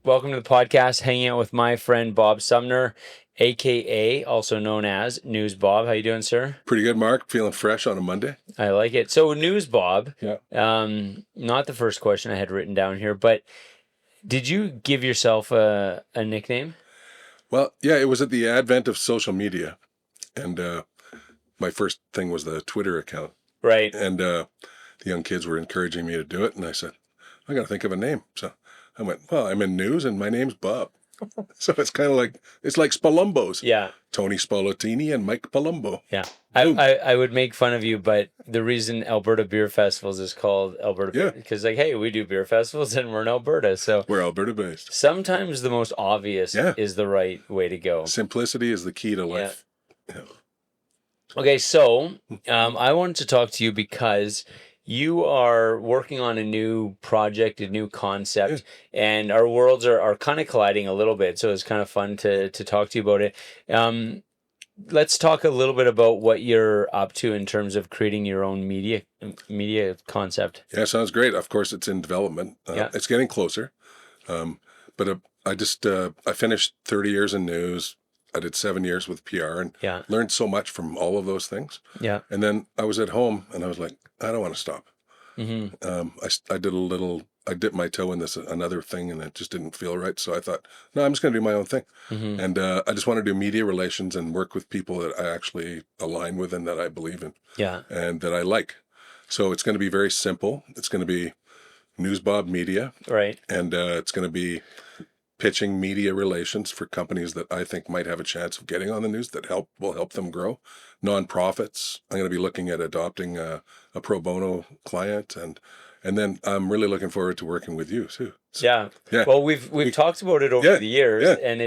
Welcome to the podcast, hanging out with my friend Bob Sumner, aka also known as Newsbob. How you doing, sir? Pretty good, Mark. Feeling fresh on a Monday. I like it. So Newsbob, Yeah. not the first question I had written down here, but did you give yourself a nickname? Well, yeah, it was at the advent of social media, and my first thing was the Twitter account, Right. and the young kids were encouraging me to do it, and I said, I got to think of a name. So I went, well, I'm in news, and my name's Bob. So it's kind of like Spalumbos. Yeah. Tony Spallottini and Mike Palumbo. Yeah. Boom. I would make fun of you, but the reason Alberta Beer Festivals is called Alberta Yeah. because hey, we do beer festivals and we're in Alberta. So We're Alberta based. sometimes the most obvious Yeah. is the right way to go. Simplicity is the key to life. Yeah. Okay, so I wanted to talk to you because you are working on a new project, a new concept, and our worlds are kind of colliding a little bit. So it's kind of fun to talk to you about it. Let's talk a little bit about what you're up to in terms of creating your own media concept. Yeah, sounds great. Of course, it's in development. Yeah. It's getting closer. But I finished 30 years in news. I did 7 years with PR and Yeah. learned so much from all of those things. Yeah. And then I was at home and I was like, I don't want to stop. Mm-hmm. I dipped my toe in this another thing and it just didn't feel right. So I thought, no, I'm just going to do my own thing. Mm-hmm. And I just want to do media relations and work with people that I actually align with and that I believe in. Yeah. And that I like. So it's going to be very simple. It's going to be Newsbob Media. Right. And it's going to be pitching media relations for companies that I think might have a chance of getting on the news that will help them grow. Nonprofits. I'm going to be looking at adopting a pro bono client, and then I'm really looking forward to working with you too. So, yeah. Well, we've talked about it over the years, and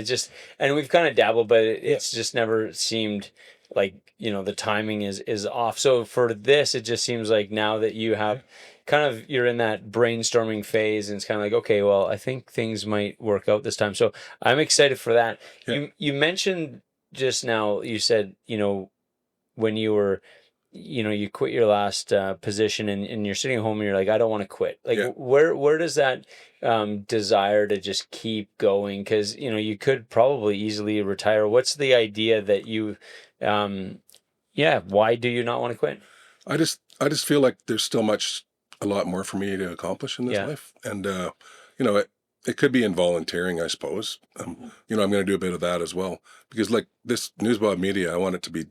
and we've kind of dabbled, but it's just never seemed like the timing is off. So for this, it just seems like now that you have. You're in that brainstorming phase and it's kind of like, okay, well, I think things might work out this time. So I'm excited for that. Yeah. You mentioned just now, you said, when you were, you quit your last position and you're sitting at home and you're like, I don't want to quit. Like where does that desire to just keep going? Cause you could probably easily retire. What's the idea that you, why do you not want to quit? I just feel like there's still a lot more for me to accomplish in this life. And, it could be in volunteering, I suppose. I'm going to do a bit of that as well because like this Newsbob Media, I want it to be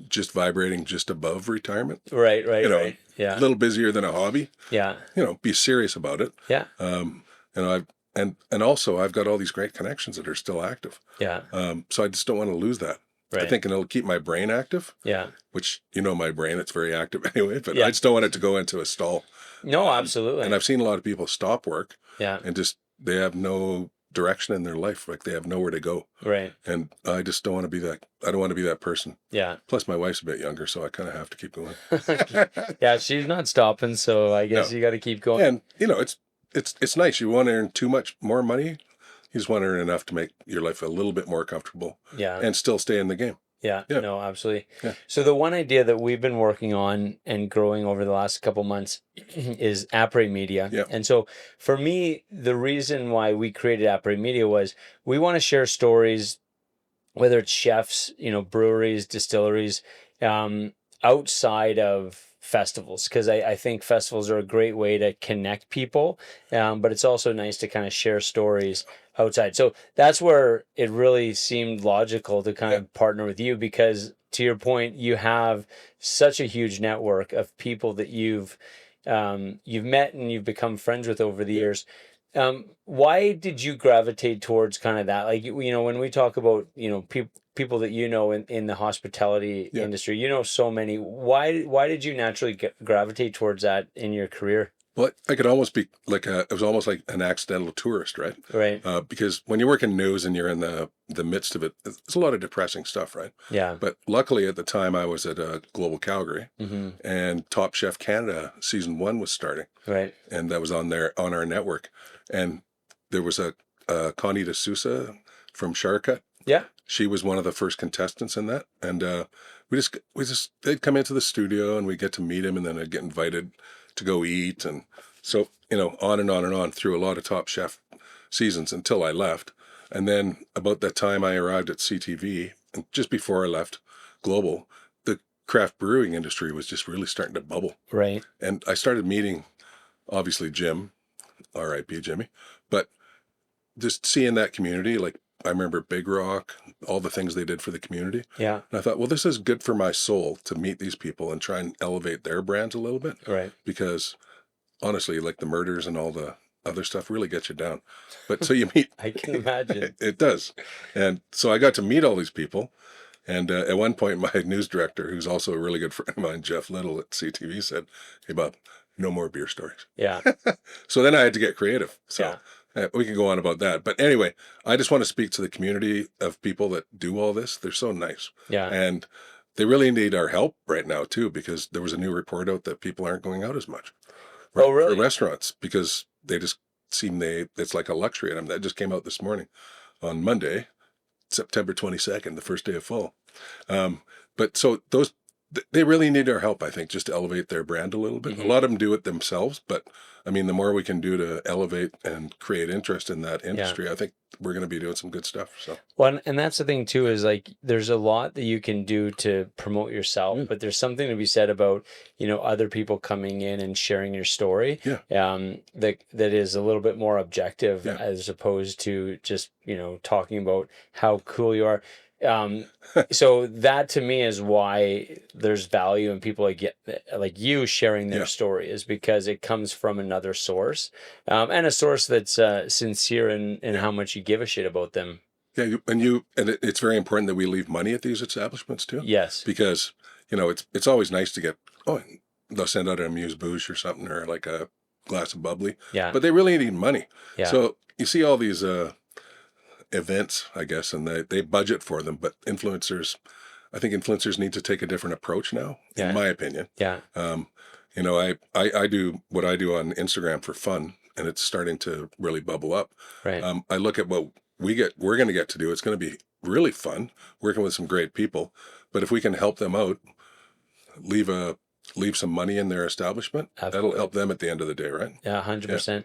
just vibrating just above retirement. Right. Right. Yeah. A little busier than a hobby. Yeah. Be serious about it. Yeah. And also I've got all these great connections that are still active. Yeah. So I just don't want to lose that. Right. I think it'll keep my brain active. Yeah. Which, my brain, it's very active anyway, but I just don't want it to go into a stall. No, absolutely. And I've seen a lot of people stop work. Yeah. And they have no direction in their life. Like they have nowhere to go. Right. And I just don't want to be that. I don't want to be that person. Yeah. Plus my wife's a bit younger, so I kind of have to keep going. Yeah. She's not stopping. So I guess you got to keep going. And it's nice. You want to earn too much more money. You just want to earn enough to make your life a little bit more comfortable. Yeah. And still stay in the game. Yeah, no, absolutely. Yeah. So the one idea that we've been working on and growing over the last couple months is Après Media. Yeah. And so for me, the reason why we created Après Media was we want to share stories, whether it's chefs, breweries, distilleries, outside of festivals, because I think festivals are a great way to connect people, but it's also nice to kind of share stories outside. So that's where it really seemed logical to kind of partner with you, because to your point, you have such a huge network of people that you've met and you've become friends with over the years. Why did you gravitate towards kind of that? Like, when we talk about, people that in the hospitality industry, so many. Why did you naturally gravitate towards that in your career? Well, I could almost be like it was almost like an accidental tourist, right? Right. Because when you work in news and you're in the midst of it, it's a lot of depressing stuff, right? Yeah. But luckily at the time I was at Global Calgary, and Top Chef Canada season 1 was starting. Right. And that was on our network, and there was a Connie D'Souza from Sharkat. Yeah. She was one of the first contestants in that, and they'd come into the studio and we'd get to meet him, and then I'd get invited to go eat, and so on and on and on through a lot of Top Chef seasons until I left. And then about that time I arrived at CTV, and just before I left Global, the craft brewing industry was just really starting to bubble. Right. And I started meeting, obviously, Jim, R.I.P. Jimmy, but just seeing that community, like I remember Big Rock, all the things they did for the community. Yeah. And I thought, well, this is good for my soul to meet these people and try and elevate their brands a little bit. Right. Because honestly, like the murders and all the other stuff really gets you down. But so you meet, I can imagine. it does. And so I got to meet all these people. And at one point, my news director, who's also a really good friend of mine, Jeff Little at CTV, said, "Hey, Bob, no more beer stories." Yeah. So then I had to get creative. So Yeah. we can go on about that. But anyway, I just want to speak to the community of people that do all this. They're so nice. Yeah. And they really need our help right now, too, because there was a new report out that people aren't going out as much. Oh, really? For restaurants, because they just it's like a luxury. And that just came out this morning on Monday, September 22nd, the first day of fall. But so they really need our help, I think, just to elevate their brand a little bit. Mm-hmm. A lot of them do it themselves, but I mean, the more we can do to elevate and create interest in that industry, I think we're going to be doing some good stuff. So, well, and that's the thing too, is like, there's a lot that you can do to promote yourself, but there's something to be said about, other people coming in and sharing your story. Yeah. That is a little bit more objective, Yeah. as opposed to just, talking about how cool you are. So that to me is why there's value in people like you sharing their story, is because it comes from another source, and a source that's sincere in how much you give a shit about them. Yeah, it's very important that we leave money at these establishments too. Yes. Because it's always nice to get they'll send out an amuse bouche or something, or like a glass of bubbly. Yeah. But they really need money. Yeah. So you see all these events, I guess, and they budget for them. But I think influencers need to take a different approach now, in my opinion. Yeah. I do what I do on Instagram for fun, and it's starting to really bubble up. Right. I look at what we're going to get to do. It's going to be really fun working with some great people. But if we can help them out, leave some money in their establishment, that'll help them at the end of the day, right? Yeah, 100%.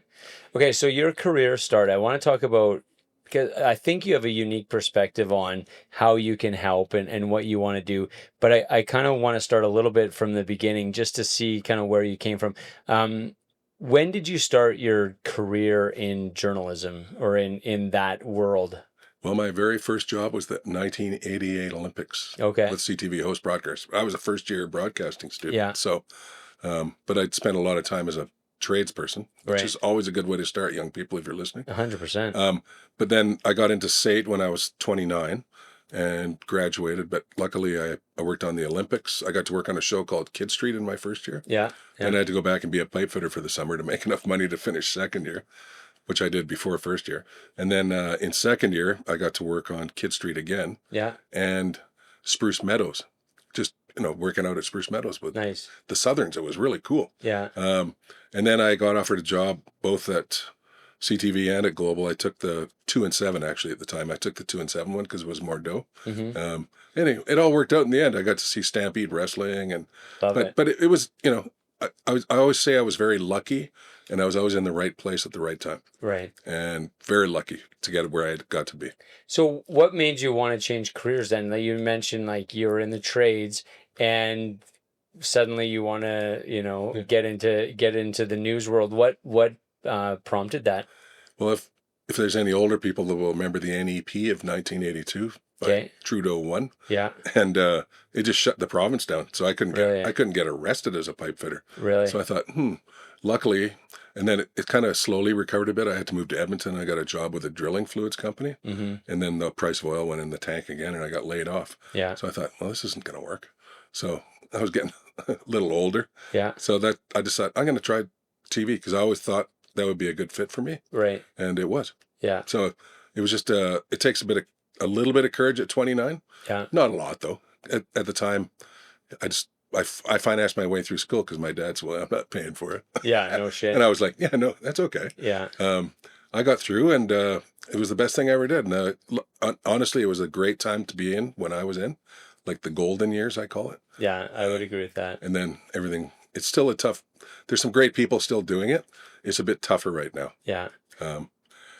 Okay, so your career started. I want to talk about, because I think you have a unique perspective on how you can help and what you want to do. But I kind of want to start a little bit from the beginning, just to see kind of where you came from. When did you start your career in journalism, or in that world? Well, my very first job was the 1988 Olympics. Okay. With CTV host broadcast. I was a first-year broadcasting student. Yeah. So, but I'd spent a lot of time as a tradesperson, which is always a good way to start, young people, if you're listening. 100%. But then I got into SAIT when I was 29 and graduated. But luckily, I worked on the Olympics. I got to work on a show called Kid Street in my first year. Yeah. And I had to go back and be a pipe fitter for the summer to make enough money to finish second year, which I did before first year. And then in second year, I got to work on Kid Street again. Yeah. And Spruce Meadows, just, working out at Spruce Meadows with the Southerns. It was really cool. Yeah. And then I got offered a job both at CTV and at Global. I took the 2 and 7 actually at the time. I took the 2 and 7 one because it was more dough. Mm-hmm. And it all worked out in the end. I got to see Stampede Wrestling, but it was, I always say I was very lucky, and I was always in the right place at the right time. Right. And very lucky to get where I got to be. So what made you want to change careers then? Like you mentioned, like you were in the trades, and suddenly you want to, get into the news world. What prompted that? Well, if there's any older people that will remember the NEP of 1982 by Trudeau won. Yeah. And it just shut the province down. So I couldn't get arrested as a pipe fitter. Really? So I thought, luckily, and then it kind of slowly recovered a bit. I had to move to Edmonton. I got a job with a drilling fluids company. Mm-hmm. And then the price of oil went in the tank again, and I got laid off. Yeah. So I thought, well, this isn't going to work. So I was getting a little older. Yeah. So that I decided I'm going to try TV, because I always thought that would be a good fit for me. Right. And it was. Yeah. So it was just it takes a little bit of courage at 29. Yeah. Not a lot though. At the time, I financed my way through school because my dad's, well, I'm not paying for it. Yeah. No shit. And I was like, yeah, no, that's okay. Yeah. I got through, and it was the best thing I ever did. And honestly, it was a great time to be in when I was in, like the golden years, I call it. Yeah, I would agree with that. And then everything, it's still there's some great people still doing it. It's a bit tougher right now. Yeah.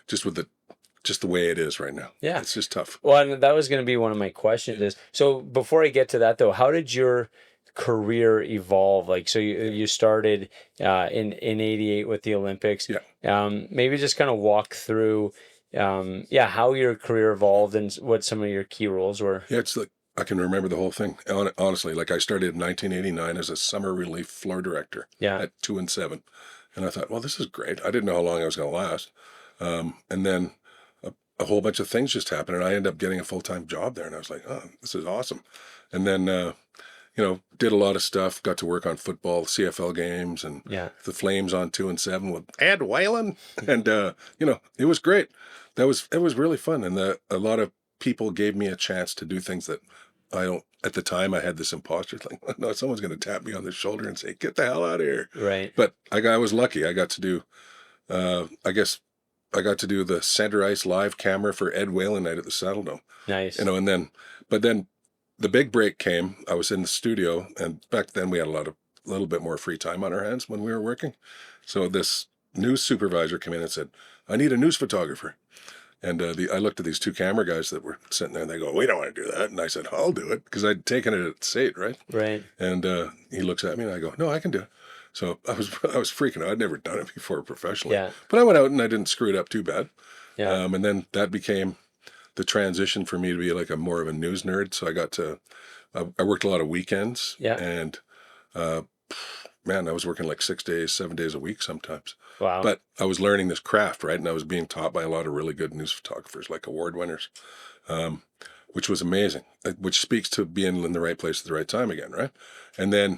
just the way it is right now. Yeah. It's just tough. Well, and that was going to be one of my questions is, so before I get to that though, how did your career evolve? Like, so you started in '88 with the Olympics. Yeah. Maybe just kind of walk through, how your career evolved and what some of your key roles were. Yeah, it's like I can remember the whole thing. Honestly, like I started in 1989 as a summer relief floor director Yeah. at 2 and 7. And I thought, well, this is great. I didn't know how long I was going to last. And then a whole bunch of things just happened, and I ended up getting a full-time job there. And I was like, oh, this is awesome. And then, did a lot of stuff, got to work on football, CFL games, and Yeah. the Flames on 2 and 7 with Ed Whalen. And, it was great. It was really fun. And a lot of people gave me a chance to do things that at the time I had this imposter thing. No, someone's going to tap me on the shoulder and say, get the hell out of here. Right. But I was lucky. I got to do, I got to do the center ice live camera for Ed Whalen night at the Saddledome. Nice. But then the big break came. I was in the studio, and back then we had a little bit more free time on our hands when we were working. So this news supervisor came in and said, I need a news photographer. And I looked at these two camera guys that were sitting there, and they go, we don't want to do that. And I said, I'll do it, because I'd taken it at SAIT, right? Right. And he looks at me, and I go, no, I can do it. So I was freaking out. I'd never done it before professionally. Yeah. But I went out, and I didn't screw it up too bad. Yeah. And then that became the transition for me to be like more of a news nerd. So I worked a lot of weekends. Yeah. And man, I was working like 6 days, 7 days a week sometimes. Wow. But I was learning this craft, right? And I was being taught by a lot of really good news photographers, like award winners, which was amazing, which speaks to being in the right place at the right time again, right? And then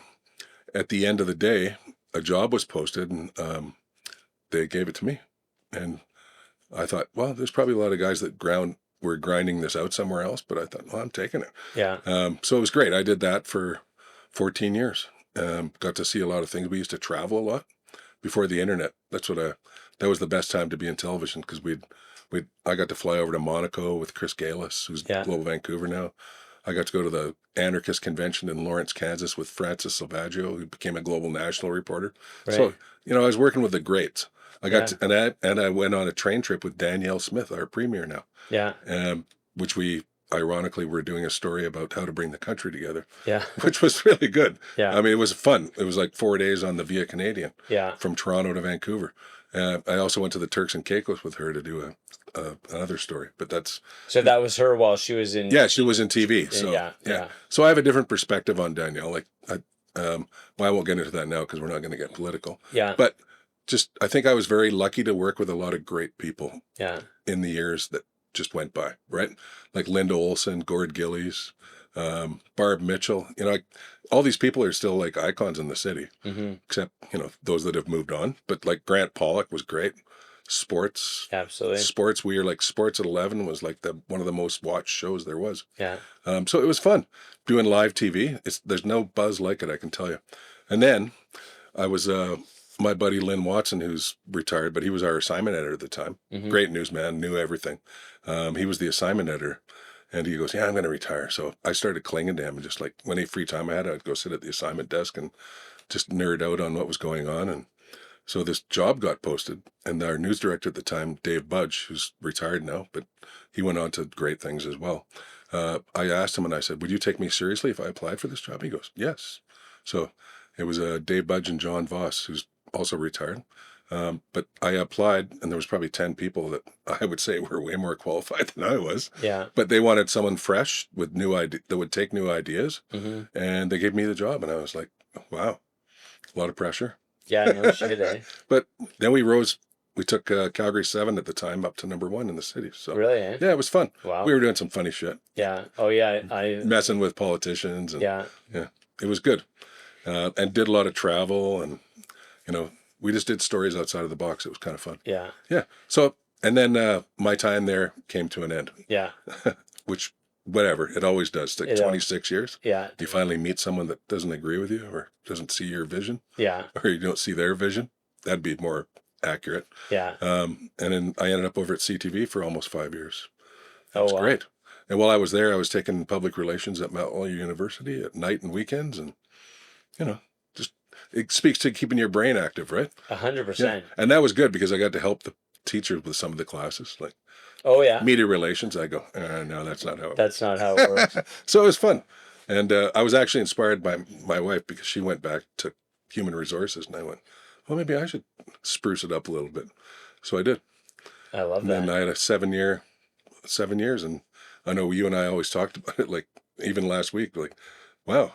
at the end of the day, a job was posted, and they gave it to me. And I thought, well, there's probably a lot of guys that were grinding this out somewhere else, but I thought, well, I'm taking it. Yeah. So it was great. I did that for 14 years. Got to see a lot of things. We used to travel a lot before the internet. That was the best time to be in television, because I got to fly over to Monaco with Chris Galis, who's Global Vancouver now. I got to go to the anarchist convention in Lawrence, Kansas with Francis Silvaggio, who became a global national reporter. Right. So, I was working with the greats. I went on a train trip with Danielle Smith, our premier now. Yeah. Which we ironically were doing a story about how to bring the country together. Yeah. Which was really good. Yeah. I mean, it was fun. It was like 4 days on the Via Canadian. Yeah. From Toronto to Vancouver. I also went to the Turks and Caicos with her to do another story, but so that was her while she was in. Yeah, she was in TV. So yeah. So I have a different perspective on Danielle. Like I won't get into that now because we're not going to get political. Yeah. But I think I was very lucky to work with a lot of great people. Yeah. In the years that just went by, right? Like Linda Olson, Gord Gillies, Barb Mitchell. All these people are still like icons in the city, except those that have moved on. But like Grant Pollock was great. Sports, absolutely. Sports. We were like Sports at 11 was like one of the most watched shows there was. Yeah. So it was fun doing live TV. There's no buzz like it, I can tell you. And then I was my buddy Lynn Watson, who's retired, but he was our assignment editor at the time. Great newsman, knew everything. He was the assignment editor. And he goes, yeah, I'm going to retire. So I started clinging to him, and just like any free time I had, I'd go sit at the assignment desk and just nerd out on what was going on. And so this job got posted, and our news director at the time, Dave Budge, who's retired now, but he went on to great things as well. I asked him, and I said, would you take me seriously if I applied for this job? He goes, yes. So it was Dave Budge and John Voss, who's also retired. But I applied, and there was probably 10 people that I would say were way more qualified than I was. Yeah. But they wanted someone fresh with new idea that would take new ideas, and they gave me the job, and I was like, wow, a lot of pressure. Yeah, no shit, eh? But then we took Calgary 7 at the time up to #1 in the city. So really, eh? Yeah, it was fun. Wow. We were doing some funny shit. Yeah. Oh yeah, messing with politicians. And, yeah, it was good, and did a lot of travel, and we just did stories outside of the box. It was kind of fun. Yeah. Yeah. So, and then my time there came to an end. Yeah. Which, whatever, it always does. It's like 26 years. Yeah. You finally meet someone that doesn't agree with you or doesn't see your vision. Yeah. Or you don't see their vision. That'd be more accurate. Yeah. And then I ended up over at CTV for almost 5 years. It was wow. great. And while I was there, I was taking public relations at Mount Oliver University at night and weekends, and it speaks to keeping your brain active, right? 100%. Yeah. And that was good because I got to help teachers with some of the classes, like Oh yeah. media relations. I go, no, that's not how it That's not how it works. works. So it was fun. And I was actually inspired by my wife because she went back to human resources, and I went, well, maybe I should spruce it up a little bit. So I did. I love And that. then I had a 7 years, and I know you and I always talked about it, like even last week, like, wow,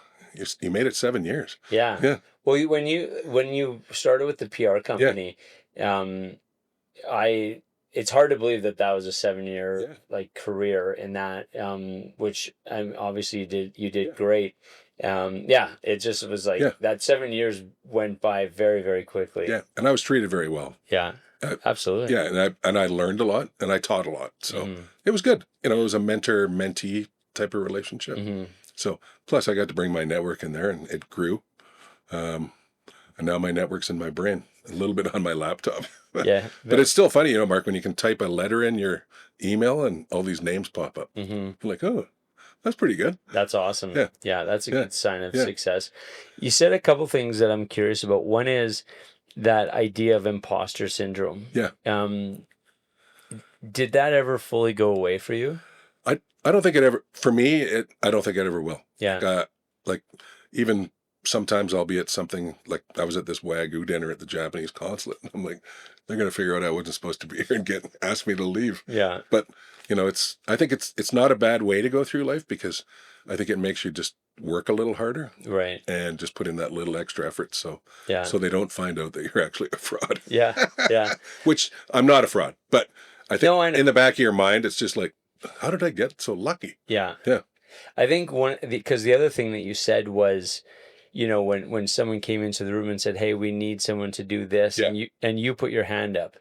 you made it 7 years. Yeah. Yeah. Well, when you started with the PR company, it's hard to believe that was a 7 year like career in that, which obviously you did great. It just was like that 7 years went by very, very quickly. Yeah. And I was treated very well. Yeah, absolutely. Yeah. And I learned a lot, and I taught a lot. So it was good. It was a mentor-mentee type of relationship. So plus I got to bring my network in there, and it grew. And now my network's in my brain, a little bit on my laptop. Yeah. But it's still funny, Mark, when you can type a letter in your email and all these names pop up. You're like, oh, that's pretty good. That's awesome. Yeah, that's a good sign of Yeah. success. You said a couple things that I'm curious about. One is that idea of imposter syndrome. Yeah. Did that ever fully go away for you? I don't think it ever, for me, I don't think it ever will. Yeah. Like even sometimes I'll be at something, like I was at this Wagyu dinner at the Japanese consulate, and I'm like, they're going to figure out I wasn't supposed to be here and ask me to leave. Yeah. But I think it's not a bad way to go through life, because I think it makes you just work a little harder. Right. And just put in that little extra effort. So they don't find out that you're actually a fraud. Yeah. Yeah. Which I'm not a fraud, but I think I know. in the back of your mind, it's just like, how did I get so lucky? Yeah. Yeah. I think because the other thing that you said was, when someone came into the room and said, hey, we need someone to do this, and you put your hand up.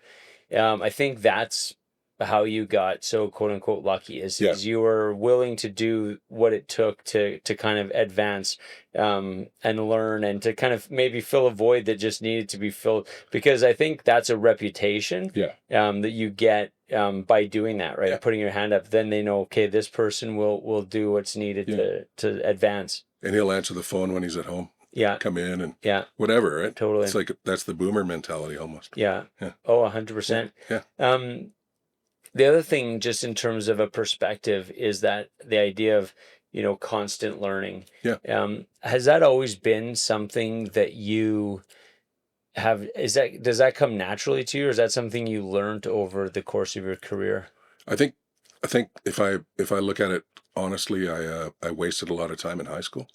I think that's how you got so quote unquote lucky is you were willing to do what it took to kind of advance and learn, and to kind of maybe fill a void that just needed to be filled, because I think that's a reputation that you get by doing that, right? Putting your hand up, then they know, okay, this person will do what's needed to advance. And he'll answer the phone when he's at home. Yeah. Come in and whatever, right? Totally. It's like, that's the boomer mentality almost. Yeah. Yeah. Oh, 100%. Yeah. The other thing, just in terms of a perspective, is that the idea of, constant learning. Yeah. Has that always been something that you have, does that come naturally to you, or is that something you learned over the course of your career? I think if I look at it honestly, I wasted a lot of time in high school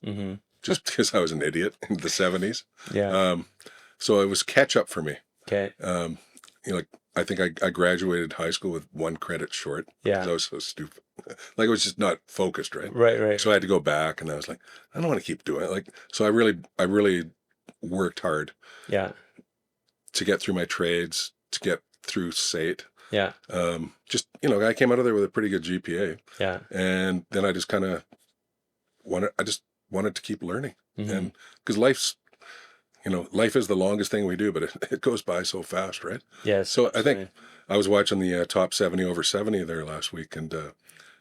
just because I was an idiot in the 70s. Yeah. So it was catch up for me. Okay. I think I graduated high school with 1 credit short. Yeah. I was so stupid. Like, I was just not focused, right? Right. So I had to go back, and I was like, I don't want to keep doing it. Like, so I really worked hard. Yeah. To get through my trades, to get through SATE. Yeah. I came out of there with a pretty good GPA. Yeah. And then I just kind of wanted to keep learning. And because life is the longest thing we do, but it goes by so fast, right? Yes. So I think I was watching the top 70 over 70 there last week, and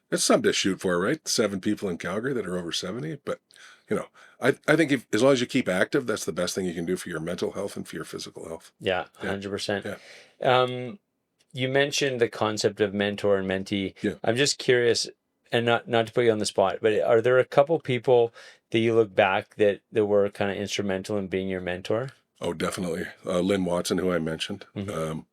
it's something to shoot for, right? 7 people in Calgary that are over 70. But, I think as long as you keep active, that's the best thing you can do for your mental health and for your physical health. Yeah, 100%. Yeah. You mentioned the concept of mentor and mentee. Yeah. I'm just curious, and not to put you on the spot, but are there a couple people that you look back that were kind of instrumental in being your mentor? Oh, definitely. Lynn Watson, who I mentioned. Angela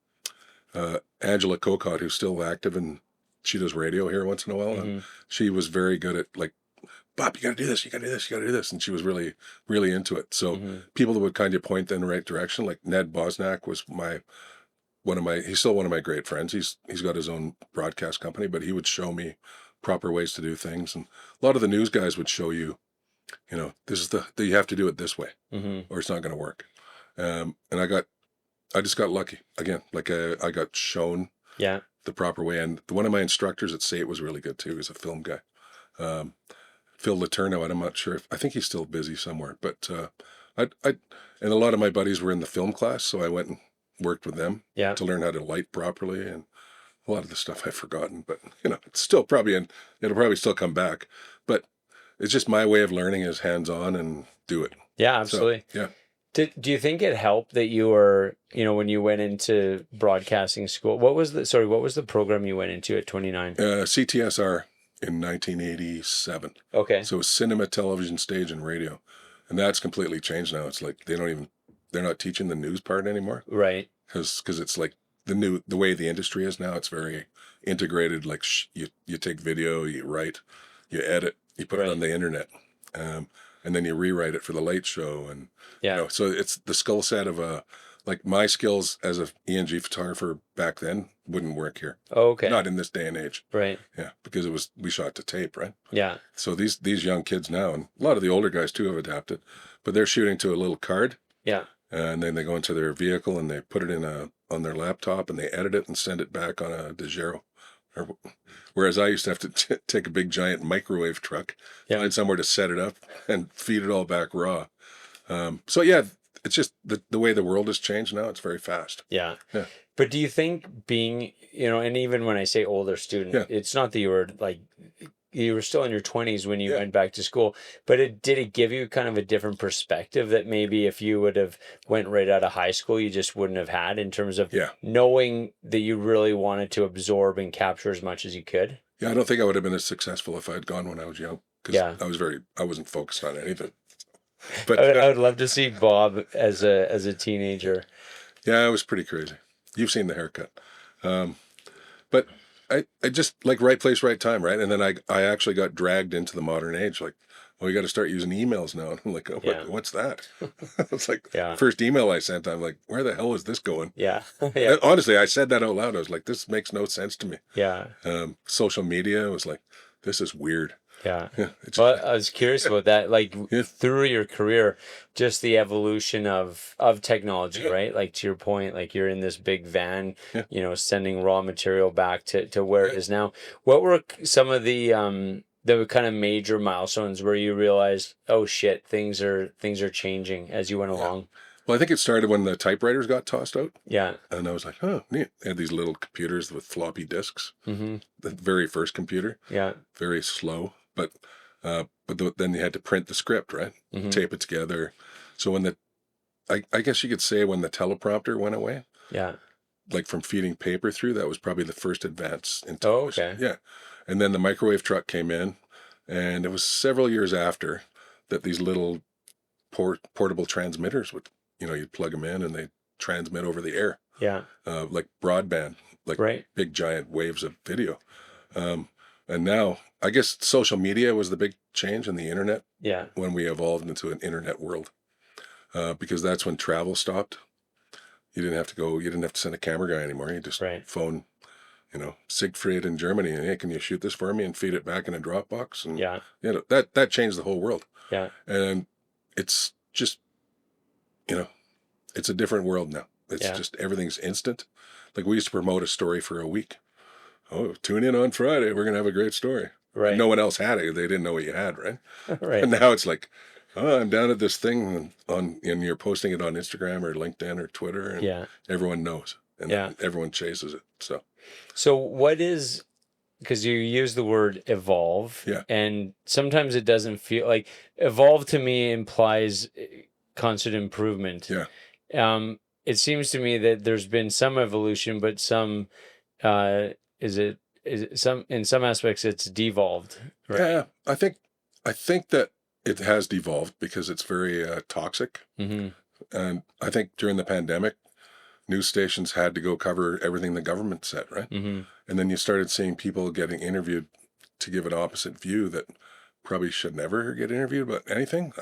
Kokot, who's still active, and she does radio here once in a while. And she was very good at, like, Bob, you got to do this, you got to do this, you got to do this. And she was really, really into it. So people that would kind of point in the right direction, like Ned Bosnack was he's still one of my great friends. He's got his own broadcast company, but he would show me proper ways to do things. And a lot of the news guys would show you, this is you have to do it this way, or it's not going to work. And I just got lucky again. Like I got shown the proper way. And one of my instructors at SATE was really good too. He's a film guy. Phil Laterno, and I'm not sure I think he's still busy somewhere, but and a lot of my buddies were in the film class, so I went and worked with them to learn how to light properly, and a lot of the stuff I've forgotten, but it's still it'll probably still come back, but it's just my way of learning is hands-on and do it. Yeah, absolutely. So, Do you think it helped that you were, when you went into broadcasting school, what was the program you went into at 29? CTSR in 1987. Okay. So it was cinema, television, stage, and radio. And that's completely changed now. It's like they're not teaching the news part anymore. Right. Because it's like the way the industry is now, it's very integrated. Like you take video, you write, you edit, you put it on the internet. And then you rewrite it for the late show. And, so it's the skill set of like my skills as a ENG photographer back then wouldn't work here. Oh, okay. Not in this day and age. Right. Yeah. Because we shot to tape, right? Yeah. So these young kids now, and a lot of the older guys too have adapted, but they're shooting to a little card. Yeah. And then they go into their vehicle and they put it on their laptop and they edit it and send it back on a Dejero. Whereas I used to have to take a big giant microwave truck, find somewhere to set it up and feed it all back raw. So yeah, it's just the way the world has changed now. It's very fast. Yeah. But do you think being, and even when I say older student, it's not that you were still in your 20s when you went back to school, but did it give you kind of a different perspective that maybe if you would have went right out of high school, you just wouldn't have had, in terms of knowing that you really wanted to absorb and capture as much as you could? Yeah, I don't think I would have been as successful if I had gone when I was young, because I wasn't focused on anything. But I would love to see Bob as a teenager. Yeah, it was pretty crazy. You've seen the haircut. But I just like right place, right time, right? And then I actually got dragged into the modern age. Like, well, you got to start using emails now. And I'm like, what's that? It's like first email I sent, I'm like, where the hell is this going? Yeah. Honestly, I said that out loud. I was like, this makes no sense to me. Yeah. Social media was like, this is weird. Yeah. Well, I was curious about that. Like through your career, just the evolution of technology, right? Like to your point, like you're in this big van, sending raw material back to where it is now. What were some of the kind of major milestones where you realized, oh shit, things are changing as you went along? Well, I think it started when the typewriters got tossed out. Yeah. And I was like, oh, neat. They had these little computers with floppy disks. Mm-hmm. The very first computer. Yeah. Very slow. But then you had to print the script, right? Mm-hmm. Tape it together. So when I guess you could say when the teleprompter went away. Yeah. Like from feeding paper through, that was probably the first advance in television. Oh, okay. Yeah. And then the microwave truck came in, and it was several years after that these little portable transmitters would, you'd plug them in and they transmit over the air. Yeah. Like broadband, like big giant waves of video. And now, I guess social media was the big change in the internet. Yeah. When we evolved into an internet world, because that's when travel stopped. You didn't have to send a camera guy anymore. You just phone, Siegfried in Germany, and hey, can you shoot this for me and feed it back in a Dropbox? And that changed the whole world. Yeah. And it's just, it's a different world now. It's just everything's instant. Like we used to promote a story for a week. Oh, tune in on Friday. We're going to have a great story. Right. And no one else had it. They didn't know what you had, right? Right. And now it's like, oh, I'm down at this thing and you're posting it on Instagram or LinkedIn or Twitter. And everyone knows. And everyone chases it. So what is, because you use the word evolve. Yeah. And sometimes it doesn't feel like evolve to me implies constant improvement. Yeah. It seems to me that there's been some evolution, but some, is it some, in some aspects it's devolved, right? Yeah, I think that it has devolved because it's very toxic. Mm-hmm. And I think during the pandemic, news stations had to go cover everything the government said, right? Mm-hmm. And then you started seeing people getting interviewed to give an opposite view that probably should never get interviewed about anything.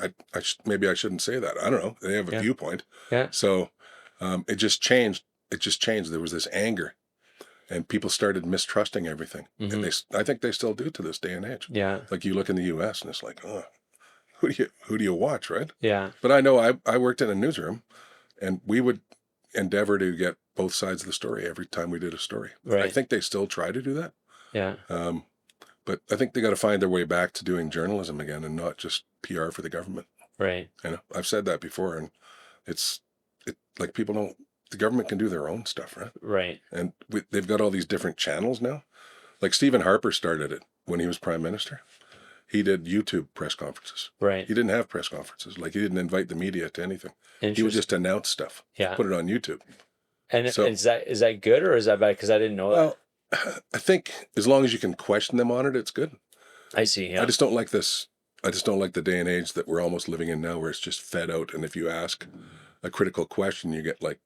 Maybe I shouldn't say that. I don't know. They have a viewpoint. Yeah. So it just changed. There was this anger. And people started mistrusting everything. Mm-hmm. And I think they still do to this day and age. Yeah. Like you look in the US and it's like, oh, who do you watch, right? Yeah. But I know I worked in a newsroom and we would endeavor to get both sides of the story every time we did a story. Right. I think they still try to do that. Yeah. But I think they got to find their way back to doing journalism again and not just PR for the government. Right. I've said that before, and it's like people don't. The government can do their own stuff, right? Right. And they've got all these different channels now. Like Stephen Harper started it when he was prime minister. he did YouTube press conferences. Right. He didn't have press conferences. Like, he didn't invite the media to anything. He would Interesting. just announce stuff. Yeah. Put it on YouTube. And So, is that good or is that bad? Because I didn't know that. well, I think as long as you can question them on it, it's good. I see. Yeah. I just don't like this. I just don't like the day and age that we're almost living in now, where it's just fed out. And if you ask a critical question, you get like,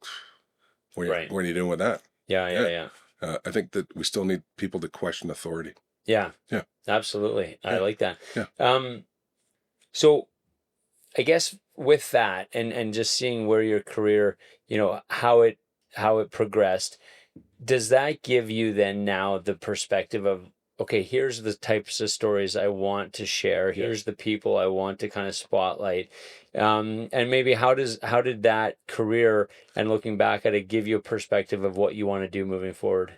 what are you doing with that? Yeah. I think that we still need people to question authority. Yeah. Yeah. Absolutely. I like that. Yeah. So I guess with that and just seeing where your career, how it progressed, does that give you then now the perspective of, okay, here's the types of stories I want to share. Here's the people I want to kind of spotlight. And maybe how did that career and looking back at it give you a perspective of what you want to do moving forward?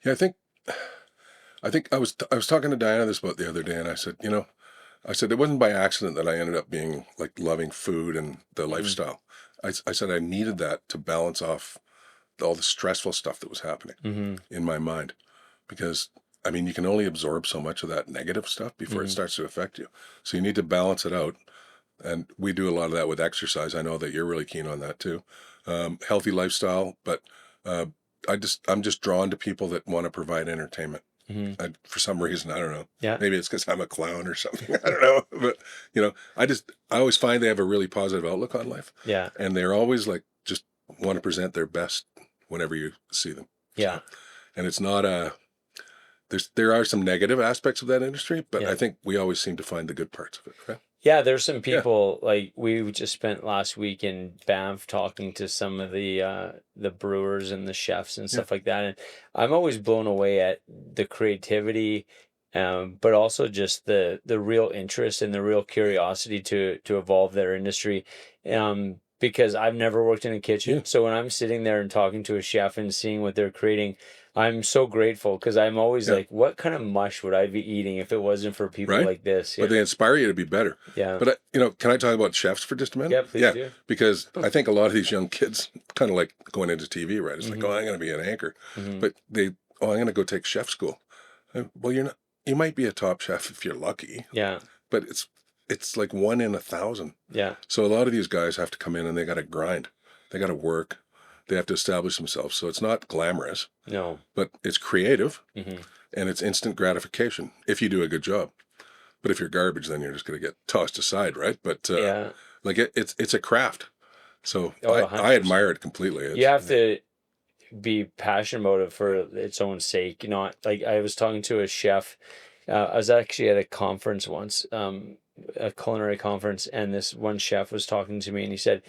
Yeah, I think I was talking to Diana this about the other day, and I said, it wasn't by accident that I ended up being like loving food and the lifestyle. I said I needed that to balance off all the stressful stuff that was happening in my mind, because I mean, you can only absorb so much of that negative stuff before it starts to affect you. So you need to balance it out. And we do a lot of that with exercise. I know that you're really keen on that too. Healthy lifestyle, but I'm just drawn to people that want to provide entertainment. For some reason, I don't know. Yeah. Maybe it's because I'm a clown or something. I don't know. But I always find they have a really positive outlook on life. Yeah. And they're always like just want to present their best whenever you see them. Yeah. So, and it's not there are some negative aspects of that industry, but I think we always seem to find the good parts of it, right? Yeah, there's some people like we just spent last week in Banff talking to some of the brewers and the chefs and stuff like that, and I'm always blown away at the creativity, but also just the real interest and the real curiosity to evolve their industry. Because I've never worked in a kitchen, so when I'm sitting there and talking to a chef and seeing what they're creating, I'm so grateful, because I'm always like, what kind of mush would I be eating if it wasn't for people like this? But they inspire you to be better. Yeah. But can I talk about chefs for just a minute? Yeah, please do. Because I think a lot of these young kids kind of like going into TV, right? It's like, oh, I'm going to be an anchor, but I'm going to go take chef school. Well, you're not. You might be a top chef if you're lucky. Yeah. But it's like 1 in 1,000. Yeah. So a lot of these guys have to come in and they got to grind. They got to work. They have to establish themselves. So it's not glamorous. No. But it's creative, and it's instant gratification if you do a good job. But if you're garbage, then you're just going to get tossed aside, right? But like it's a craft. So I admire it completely. You have to be passionate about it for its own sake. Like I was talking to a chef. I was actually at a conference once, a culinary conference, and this one chef was talking to me, and he said,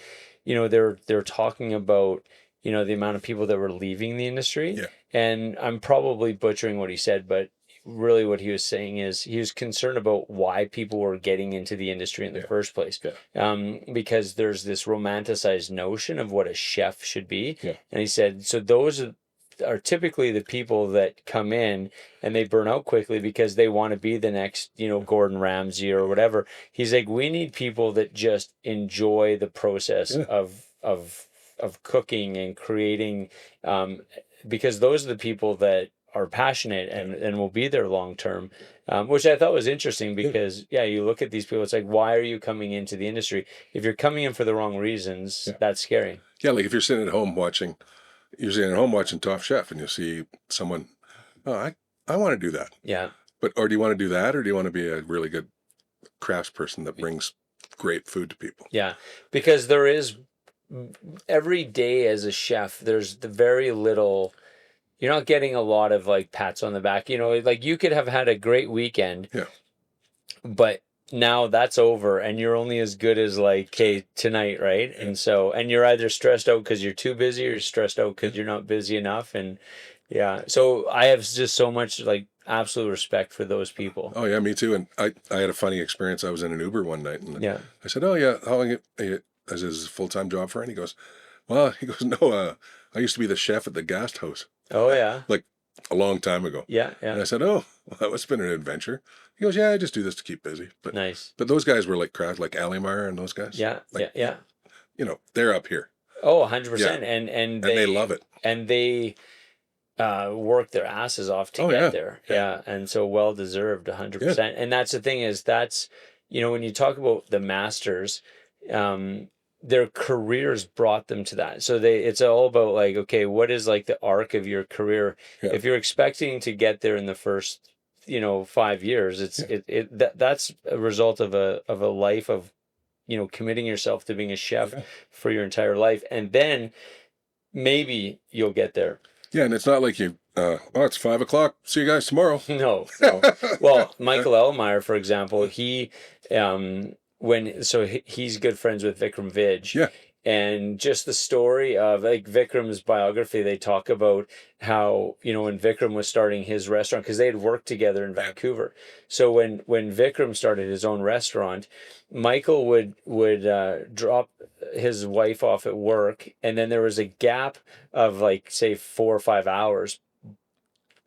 they're talking about the amount of people that were leaving the industry, and I'm probably butchering what he said, but really what he was saying is he was concerned about why people were getting into the industry in the first place, because there's this romanticized notion of what a chef should be, and he said, so those are typically the people that come in and they burn out quickly because they want to be the next, Gordon Ramsay or whatever. He's like, we need people that just enjoy the process of cooking and creating, because those are the people that are passionate and will be there long term, which I thought was interesting because you look at these people, it's like, why are you coming into the industry? If you're coming in for the wrong reasons, that's scary. Yeah, like if you're sitting at home watching Top Chef and you see someone, I want to do that. Yeah. Or do you want to do that, or do you want to be a really good craftsperson that brings great food to people? Yeah, because there is every day as a chef, there's the very little. You're not getting a lot of like pats on the back. Like you could have had a great weekend. Yeah. But now that's over and you're only as good as like, hey, tonight, right? Yeah. And you're either stressed out because you're too busy or you're stressed out because you're not busy enough. And so I have just so much like absolute respect for those people. Oh yeah, me too. And I had a funny experience. I was in an Uber one night and I said, oh yeah, how long is his full-time job for? And he goes, no, I used to be the chef at the Guest House. Oh yeah. Like a long time ago. Yeah. And I said, oh, well, that must have been an adventure. He goes, yeah, I just do this to keep busy. But nice. But those guys were like craft, like Alimar and those guys. Yeah. Like, yeah. They're up here. Oh, 100%. And they love it. And they, worked their asses off to Oh, get yeah. there. Yeah. Yeah. And so well deserved, Yeah. 100%. And that's the thing is that's, when you talk about the masters, their careers brought them to that. So it's all about like, okay, what is like the arc of your career? Yeah. If you're expecting to get there in the first, 5 years, that's a result of a life of, committing yourself to being a chef Yeah. for your entire life. And then maybe you'll get there. Yeah, and it's not like you, it's 5 o'clock. See you guys tomorrow. No. Well, Michael Elmeyer, for example, he, he's good friends with Vikram Vij. Yeah. And just the story of like Vikram's biography, they talk about how, when Vikram was starting his restaurant, because they had worked together in Vancouver. So when Vikram started his own restaurant, Michael would drop his wife off at work, and then there was a gap of like, say, 4 or 5 hours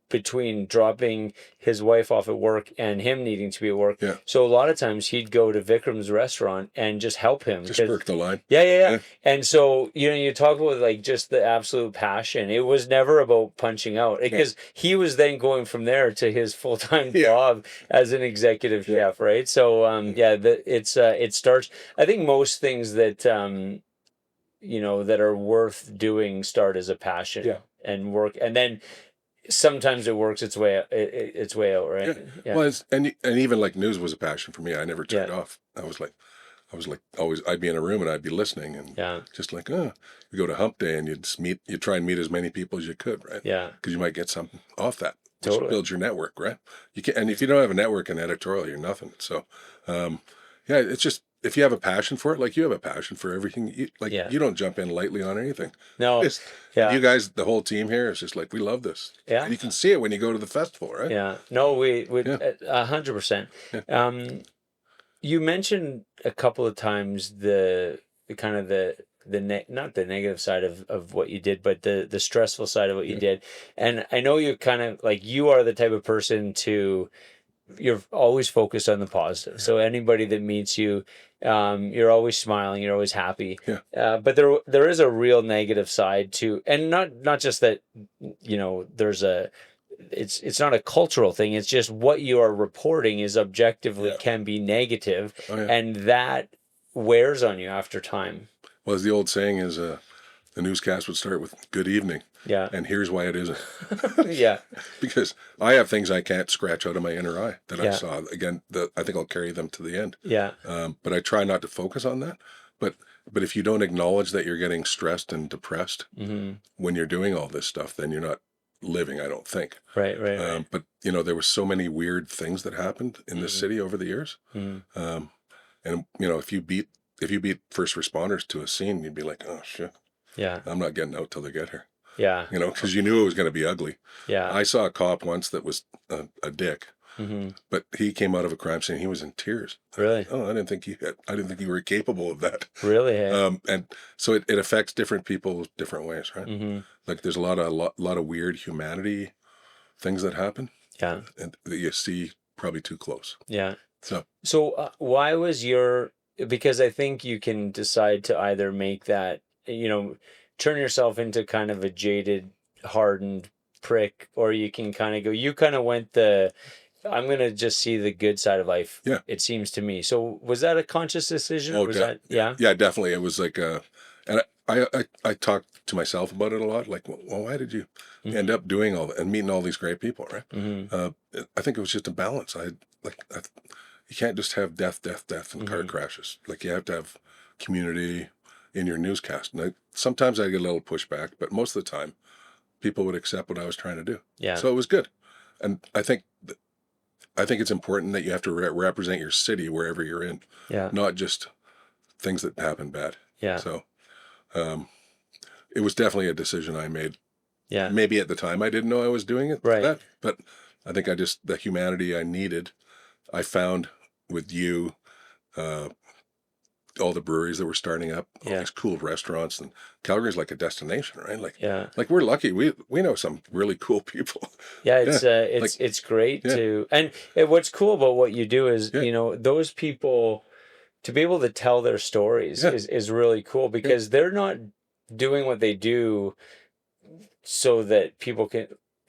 between dropping his wife off at work and him needing to be at work. Yeah. So a lot of times he'd go to Vikram's restaurant and just help him. Just work the line. Yeah. And so, you talk about like just the absolute passion. It was never about punching out, because he was then going from there to his full-time job as an executive chef, right? So, it starts, I think most things that, that are worth doing start as a passion and work. And then sometimes it works its way out, right? Yeah. Well, and even like news was a passion for me. I never turned off. I was like always, I'd be in a room and I'd be listening, and just like, you go to hump day and you'd try and meet as many people as you could, right? Yeah. Because you might get something off that. Totally. Which builds your network, right? You can, and if you don't have a network in editorial, you're nothing. So, it's just, if you have a passion for it, like you have a passion for everything, you don't jump in lightly on anything. No. You guys, the whole team here is just like, we love this. Yeah. And you can see it when you go to the festival, right? Yeah. No, we 100%. Yeah. You mentioned a couple of times the kind of not the negative side of what you did, but the stressful side of what you did. And I know you're kind of like, you are the type of person you're always focused on the positive. So anybody that meets you, you're always smiling, you're always happy. Yeah. But there is a real negative side to, and not just that, there's it's not a cultural thing. It's just what you are reporting is objectively can be negative, and that wears on you after time. Well, as the old saying is, the newscast would start with "Good evening." Yeah. And here's why it isn't. Yeah. Because I have things I can't scratch out of my inner eye that I saw. Again, I think I'll carry them to the end. Yeah. But I try not to focus on that. But if you don't acknowledge that you're getting stressed and depressed when you're doing all this stuff, then you're not living, I don't think. Right. But there were so many weird things that happened in this city over the years. And if you beat first responders to a scene, you'd be like, oh shit. Yeah. I'm not getting out till they get here. Yeah. Because you knew it was going to be ugly. Yeah. I saw a cop once that was a dick, but he came out of a crime scene. He was in tears. Really? I didn't think you were capable of that. Really? Hey? And so it affects different people different ways, right? Like there's a lot of weird humanity things that happen. Yeah. And that you see probably too close. Yeah. So why was because I think you can decide to either make that, turn yourself into kind of a jaded, hardened prick, or you can kind of go, you kind of went I'm going to just see the good side of life. Yeah. It seems to me. So was that a conscious decision? Oh, or was that, yeah, definitely. It was like, and I talked to myself about it a lot. Like, well, why did you end up doing all that and meeting all these great people, right? I think it was just a balance. You can't just have death, and car crashes. Like you have to have community in your newscast. And sometimes I get a little pushback, but most of the time, people would accept what I was trying to do. Yeah. So it was good, and I think it's important that you have to represent your city wherever you're in. Yeah. Not just things that happen bad. Yeah. So, it was definitely a decision I made. Yeah. Maybe at the time I didn't know I was doing it. Right. But I think the humanity I needed, I found with you, all the breweries that were starting up, all these cool restaurants, and Calgary's like a destination, right? Like we're lucky. We know some really cool people. Yeah, it's great to, and what's cool about what you do is, those people, to be able to tell their stories is really cool, because they're not doing what they do so that people can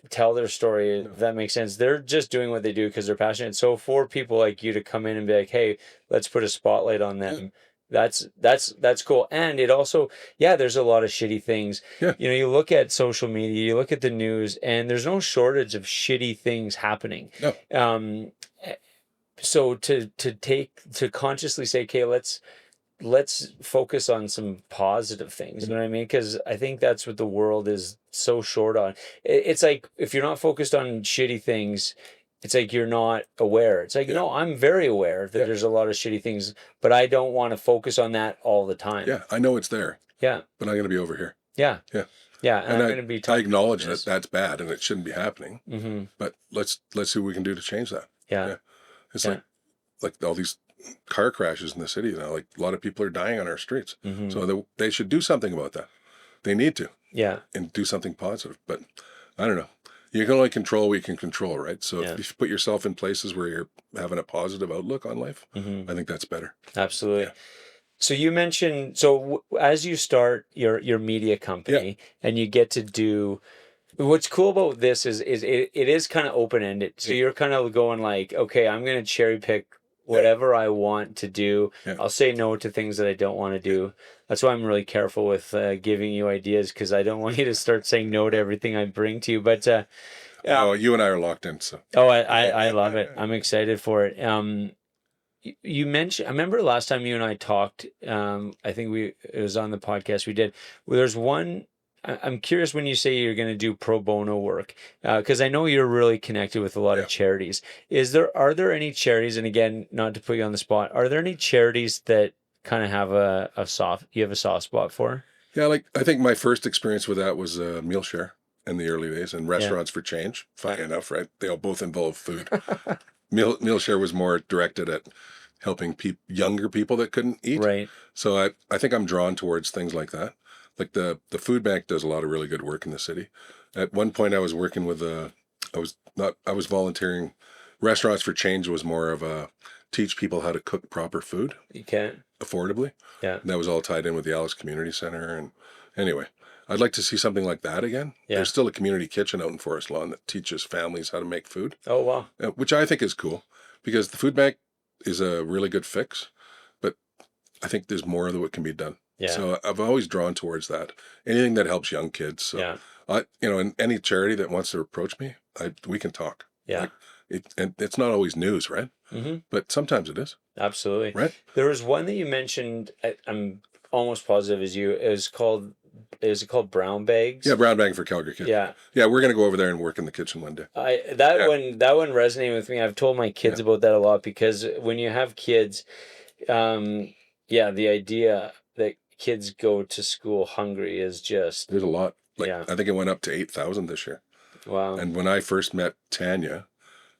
tell their story, if that makes sense. They're just doing what they do because they're passionate. So for people like you to come in and be like, hey, let's put a spotlight on them. That's cool. And it also, yeah, there's a lot of shitty things. Yeah. You know, you look at social media, you look at the news, and there's no shortage of shitty things happening. No. So to consciously say, okay, let's focus on some positive things. You know what I mean? Because I think that's what the world is so short on. It's like, if you're not focused on shitty things, it's like you're not aware. It's like, no, I'm very aware that there's a lot of shitty things, but I don't want to focus on that all the time. Yeah, I know it's there. Yeah. But I'm going to be over here. Yeah. Yeah. Yeah, and I'm going to be I talking acknowledge about this. that that's bad and it shouldn't be happening. Mm-hmm. But let's see what we can do to change that. Yeah. It's like all these car crashes in the city now. Like, a lot of people are dying on our streets. Mm-hmm. So they should do something about that. They need to. Yeah. And do something positive. But I don't know. You can only control what you can control, right? So if you put yourself in places where you're having a positive outlook on life, I think that's better. Absolutely. Yeah. So you mentioned, as you start your media company and you get to do, what's cool about this is it is kind of open-ended. So you're kind of going like, okay, I'm going to cherry pick whatever I want to do. I'll say no to things that I don't want to do. That's why I'm really careful with giving you ideas, because I don't want you to start saying no to everything I bring to you. But you and I are locked in. So I love it. I'm excited for it. You mentioned, I remember last time you and I talked, I think it was on the podcast we did, well, there's one, I'm curious when you say you're going to do pro bono work, because I know you're really connected with a lot of charities. Are there any charities, and again, not to put you on the spot, are there any charities that kind of have you have a soft spot for? Yeah, like, I think my first experience with that was meal share in the early days, and Restaurants for Change. Funny enough, right? They all both involve food. Meal share was more directed at helping younger people that couldn't eat. Right. So I think I'm drawn towards things like that. Like the food bank does a lot of really good work in the city. At one point I was working with I was volunteering. Restaurants for Change was more of a teach people how to cook proper food. You can. Affordably. Yeah. And that was all tied in with the Alice Community Center. And anyway, I'd like to see something like that again. Yeah. There's still a community kitchen out in Forest Lawn that teaches families how to make food. Oh, wow. Which I think is cool, because the food bank is a really good fix, but I think there's more that can be done. Yeah. So I've always drawn towards that. Anything that helps young kids. So and any charity that wants to approach me, we can talk. Yeah. And it's not always news, right? Mm-hmm. But sometimes it is. Absolutely. Right. There was one that you mentioned, I'm almost positive is you. Is it called Brown Bags? Yeah, Brown Bag for Calgary kids. Yeah. Yeah, we're gonna go over there and work in the kitchen one day. That one resonated with me. I've told my kids about that a lot, because when you have kids, the idea that kids go to school hungry is just, there's a lot. I think it went up to 8,000 this year. Wow. And when I first met Tanya,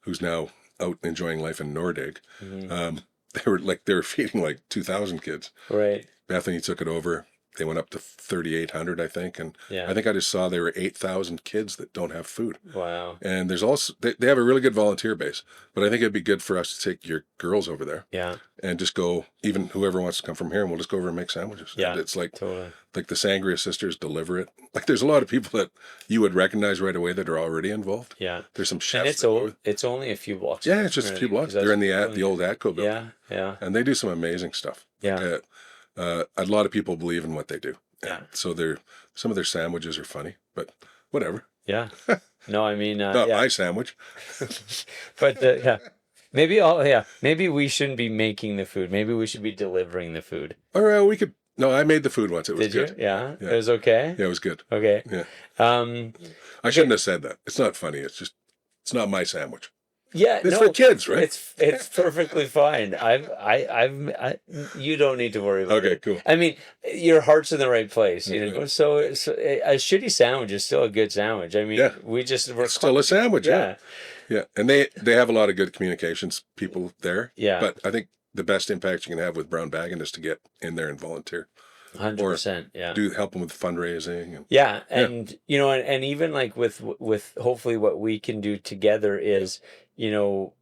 who's now out enjoying life in Nordig, they were feeding like 2,000 kids. Right. Bethany took it over. They went up to 3,800, I think. And I think I just saw there were 8,000 kids that don't have food. Wow. And there's also, they have a really good volunteer base, but I think it'd be good for us to take your girls over there. Yeah. And just go, even whoever wants to come from here, and we'll just go over and make sandwiches. Yeah. And it's like, totally. Like the Sangria sisters deliver it. Like, there's a lot of people that you would recognize right away that are already involved. Yeah. There's some chefs. And it's only a few blocks. Yeah, it's just a few blocks. They're in the old ATCO building. Yeah. Yeah. And they do some amazing stuff. Yeah. A lot of people believe in what they do. Yeah. So some of their sandwiches are funny, but whatever. Yeah. No, I mean, not my sandwich. But maybe we shouldn't be making the food. Maybe we should be delivering the food. All right, we could. No, I made the food once. It was good. Did you? Yeah. It was okay. Yeah, it was good. Okay. Yeah. I shouldn't have said that. It's not funny. It's not my sandwich. Yeah, it's for kids, right? It's perfectly fine. You don't need to worry about it. Okay, cool. I mean, your heart's in the right place, you know. So a shitty sandwich is still a good sandwich. I mean, it's still a sandwich. Yeah. Yeah, and they have a lot of good communications people there. Yeah. But I think the best impact you can have with Brown Bagging is to get in there and volunteer. 100%. Yeah. Help them with fundraising. And you know, and even like with hopefully what we can do together is, you know,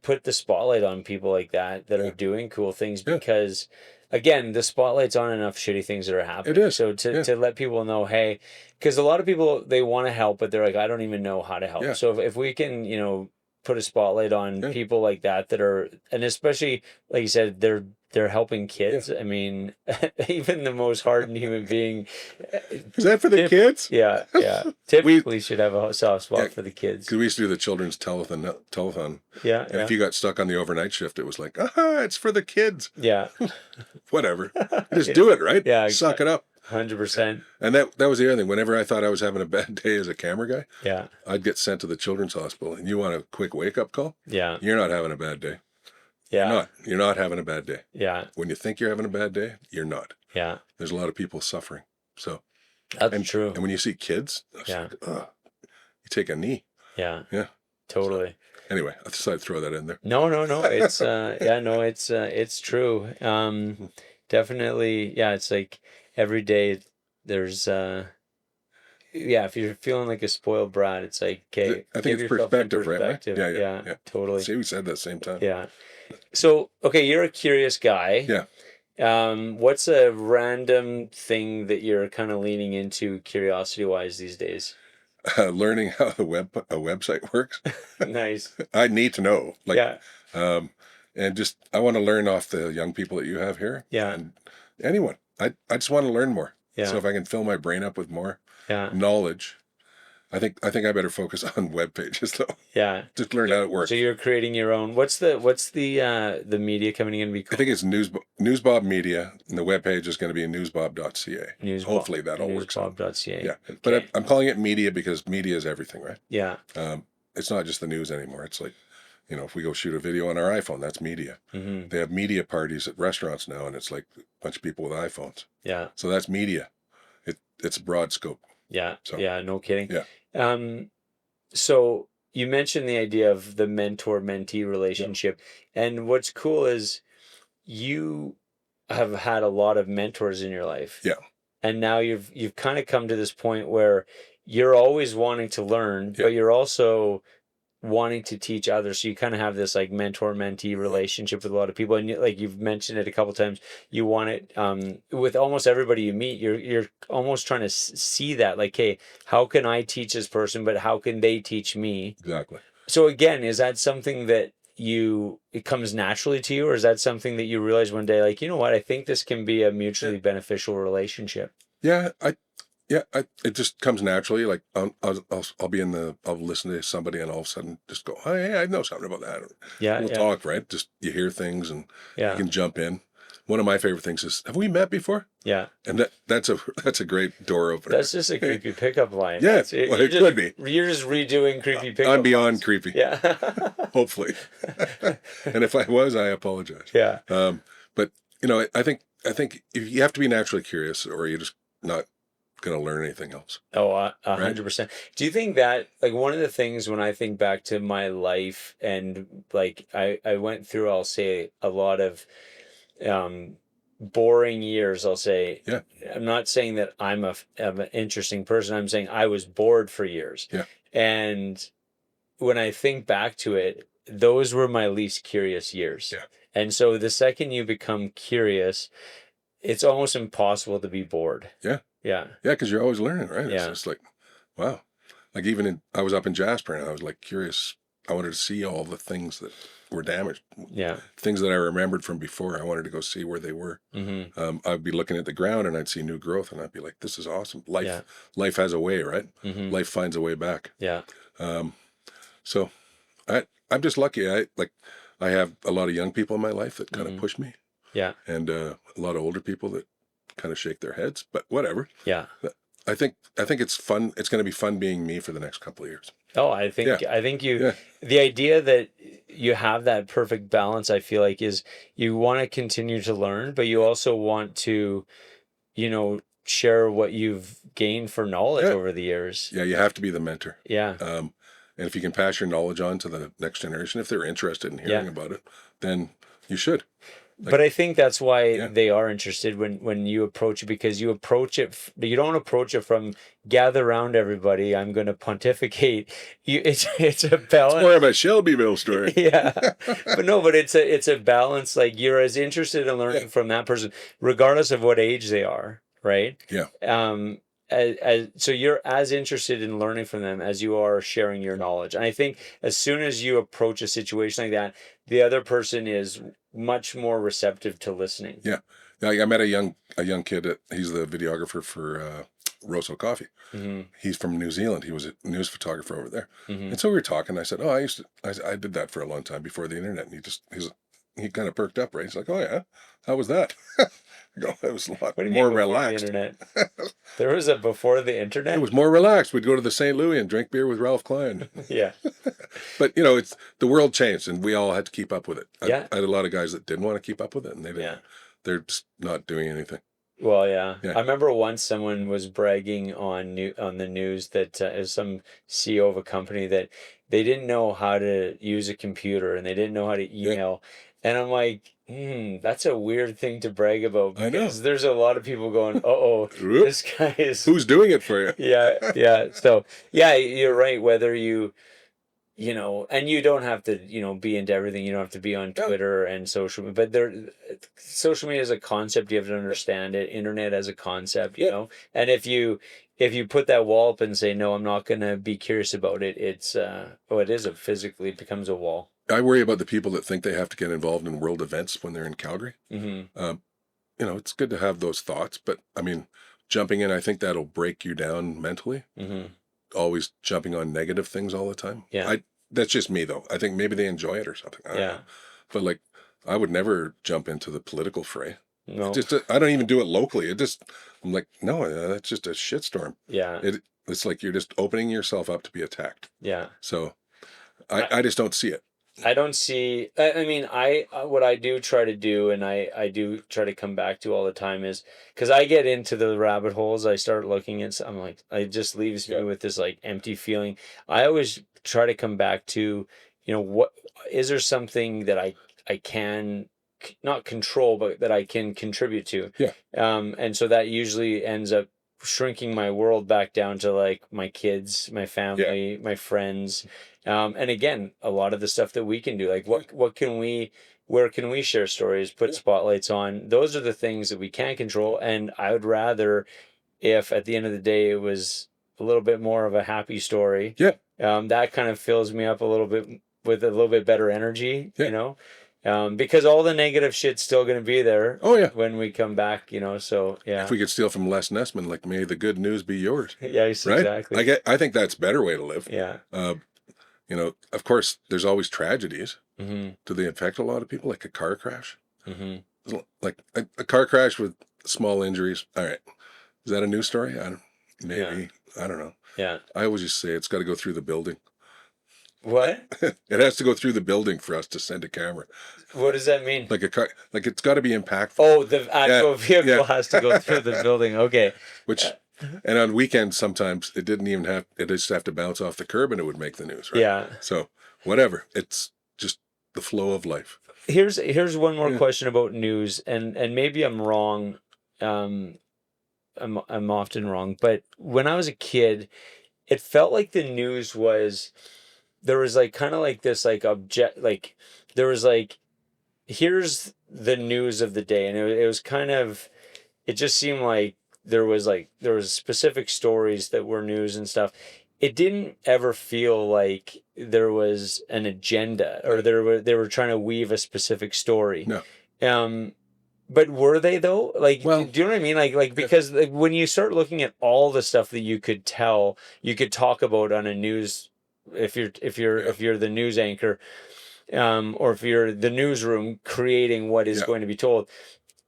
put the spotlight on people like that Yeah. are doing cool things, Yeah. because again, the spotlight's on enough shitty things that are happening. It is. So to let people know, hey, because a lot of people, they want to help, but they're like, I don't even know how to help. Yeah. So if we can, put a spotlight on people like that are, and especially like you said, they're helping kids. I mean, even the most hardened human being. Is that for the kids? Yeah. Typically should have a soft spot for the kids. Because we used to do the children's telethon. Yeah. And if you got stuck on the overnight shift, it was like, it's for the kids. Yeah. Whatever. Just do it, right? Yeah. Suck it up. 100%. And that was the other thing. Whenever I thought I was having a bad day as a camera guy, Yeah. I'd get sent to the children's hospital. And you want a quick wake-up call? Yeah. You're not having a bad day. Yeah. You're not having a bad day. Yeah. When you think you're having a bad day, you're not. Yeah. There's a lot of people suffering. So that's true. And when you see kids, you take a knee. Yeah. Yeah. Totally. So, anyway, I decided to throw that in there. No. It's it's true. Definitely. Yeah. It's like every day there's if you're feeling like a spoiled brat, it's like, okay, I think it's perspective, right? Yeah. Totally. See, we said that same time. Yeah. So, okay, you're a curious guy. Yeah. What's a random thing that you're kind of leaning into curiosity-wise these days? Learning how a website works. Nice. I need to know. And just, I want to learn off the young people that you have here. Yeah. And anyone. I just want to learn more. Yeah. So if I can fill my brain up with more knowledge, I think I better focus on web pages though. Yeah. Just learn how it works. So you're creating your own. What's the media coming in to be called? I think it's Newsbob Media, and the web page is going to be newsbob.ca. Hopefully that all works out. Newsbob.ca. Yeah. Okay. But I'm calling it media because media is everything, right? Yeah. It's not just the news anymore. It's like, if we go shoot a video on our iPhone, that's media. Mm-hmm. They have media parties at restaurants now, and it's like a bunch of people with iPhones. Yeah. So that's media. It's a broad scope. Yeah. So, yeah. No kidding. Yeah. So you mentioned the idea of the mentor-mentee relationship, and what's cool is you have had a lot of mentors in your life. Yeah. And now you've kind of come to this point where you're always wanting to learn, but you're also wanting to teach others. So you kind of have this like mentor-mentee relationship with a lot of people, and like you've mentioned it a couple times. You want it with almost everybody you meet. You're almost trying to see that, like, hey, how can I teach this person, but how can they teach me? Exactly. So again, is that something that it comes naturally to you, or is that something that you realize one day, like, you know what, I think this can be a mutually beneficial relationship? Yeah, it just comes naturally. Like I'll listen to somebody and all of a sudden just go, oh yeah, I know something about that. We'll talk, right? Just you hear things and you can jump in. One of my favorite things is, have we met before? Yeah. And that's a great door opener. That's just a creepy pickup line. Yeah, it could be. You're just redoing creepy pickup I'm beyond lines. Creepy. Yeah. Hopefully. And if I was, I apologize. Yeah. But I think if you have to be naturally curious, or you're just not going to learn anything else. Oh, 100%. Do you think that, like, one of the things when I think back to my life, and like I went through, I'll say, a lot of boring years, I'll say. Yeah. I'm not saying that I'm an interesting person. I'm saying I was bored for years. Yeah. And when I think back to it, those were my least curious years. Yeah. And so the second you become curious, it's almost impossible to be bored. Yeah. Yeah. Yeah, because you're always learning, right? Yeah. It's just like, wow. Like I was up in Jasper and I was like curious. I wanted to see all the things that were damaged. Yeah. Things that I remembered from before. I wanted to go see where they were. Mm-hmm. I'd be looking at the ground and I'd see new growth and I'd be like, this is awesome. Life has a way, right? Mm-hmm. Life finds a way back. Yeah. So I'm just lucky. I have a lot of young people in my life that kind of push me. Yeah. And a lot of older people that kind of shake their heads, but whatever. Yeah. I think it's fun. It's going to be fun being me for the next couple of years. Oh, I think the idea that you have that perfect balance, I feel like, is you want to continue to learn, but you also want to, share what you've gained for knowledge over the years. Yeah. You have to be the mentor. Yeah. And if you can pass your knowledge on to the next generation, if they're interested in hearing about it, then you should. But I think that's why Yeah. they are interested when you approach it, because you approach it, you don't approach it from gather around everybody, I'm going to pontificate. It's a It's balance. more of a Shelbyville story. Yeah, but it's a balance. Like, you're as interested in learning Yeah. from that person, regardless of what age they are, right? Yeah. So you're as interested in learning from them as you are sharing your knowledge. And I think as soon as you approach a situation like that, the other person is much more receptive to listening. Yeah. I met a young kid. He's the videographer for Rosso Coffee. Mm-hmm. He's from New Zealand. He was a news photographer over there. Mm-hmm. And so we were talking. I said, "Oh, I did that for a long time before the internet." And he kind of perked up, right? He's like, "Oh yeah, how was that?" I go, "It was a lot What do you more mean before relaxed. the internet? There was a before the internet? It was more relaxed. We'd go to the St. Louis and drink beer with Ralph Klein." Yeah. But it's the world changed, and we all had to keep up with it. Yeah. I had a lot of guys that didn't want to keep up with it, and they didn't. Yeah. They're just not doing anything. Well, yeah. Yeah. I remember once someone was bragging on the news that it was some CEO of a company that they didn't know how to use a computer and they didn't know how to email. And I'm like, that's a weird thing to brag about, I know. because there's a lot of people going, uh-oh, this guy is... Who's doing it for you? Yeah. So, yeah, you're right. Whether and you don't have to, be into everything. You don't have to be on Twitter and social media, but social media is a concept. You have to understand it. Internet as a concept, and if you put that wall up and say, no, I'm not going to be curious about it, it becomes a wall. I worry about the people that think they have to get involved in world events when they're in Calgary. Mm-hmm. It's good to have those thoughts, but I mean, jumping in, I think that'll break you down mentally. Mm-hmm. Always jumping on negative things all the time. Yeah. That's just me though. I think maybe they enjoy it or something. I don't know. But like, I would never jump into the political fray. No. I don't even do it locally. I'm like, no, that's just a shitstorm. Yeah. It's like you're just opening yourself up to be attacked. Yeah. So I just don't see it. I don't see, I mean, what I do try to do, and I do try to come back to all the time, is because I get into the rabbit holes, I start looking at, I'm like, it just leaves me with this like empty feeling. I always try to come back to, what is there something that I can not control, but that I can contribute to. Yeah. And so that usually ends up shrinking my world back down to like my kids, my family, my friends. And again, a lot of the stuff that we can do, like where can we share stories, put spotlights on? Those are the things that we can't control. And I would rather, if at the end of the day it was a little bit more of a happy story, that kind of fills me up a little bit with a little bit better energy, because all the negative shit's still going to be there. Oh yeah. When we come back, so yeah. If we could steal from Les Nessman, like, may the good news be yours. Yes, right? Exactly. I think that's a better way to live. Yeah. Of course, there's always tragedies. Mm-hmm. Do they affect a lot of people, like a car crash? Mm-hmm. Like a car crash with small injuries. All right. Is that a news story? Maybe. I don't know. Yeah. I always just say it's got to go through the building. What? It has to go through the building for us to send a camera. What does that mean? Like a car, like it's got to be impactful. Oh, the actual vehicle has to go through the building. Okay. And on weekends, sometimes it just have to bounce off the curb and it would make the news, right? Yeah. So whatever. It's just the flow of life. Here's one more question about news, and maybe I'm wrong. I'm often wrong, but when I was a kid, it felt like the news was, there was like kind of like this like there was like, here's the news of the day, and it was kind of, it just seemed like there was specific stories that were news and stuff. It didn't ever feel like there was an agenda, or they were trying to weave a specific story. No. But were they though? Like, well, do you know what I mean? Like because when you start looking at all the stuff that you could talk about on a news, if you're the news anchor, or if you're the newsroom creating what is going to be told,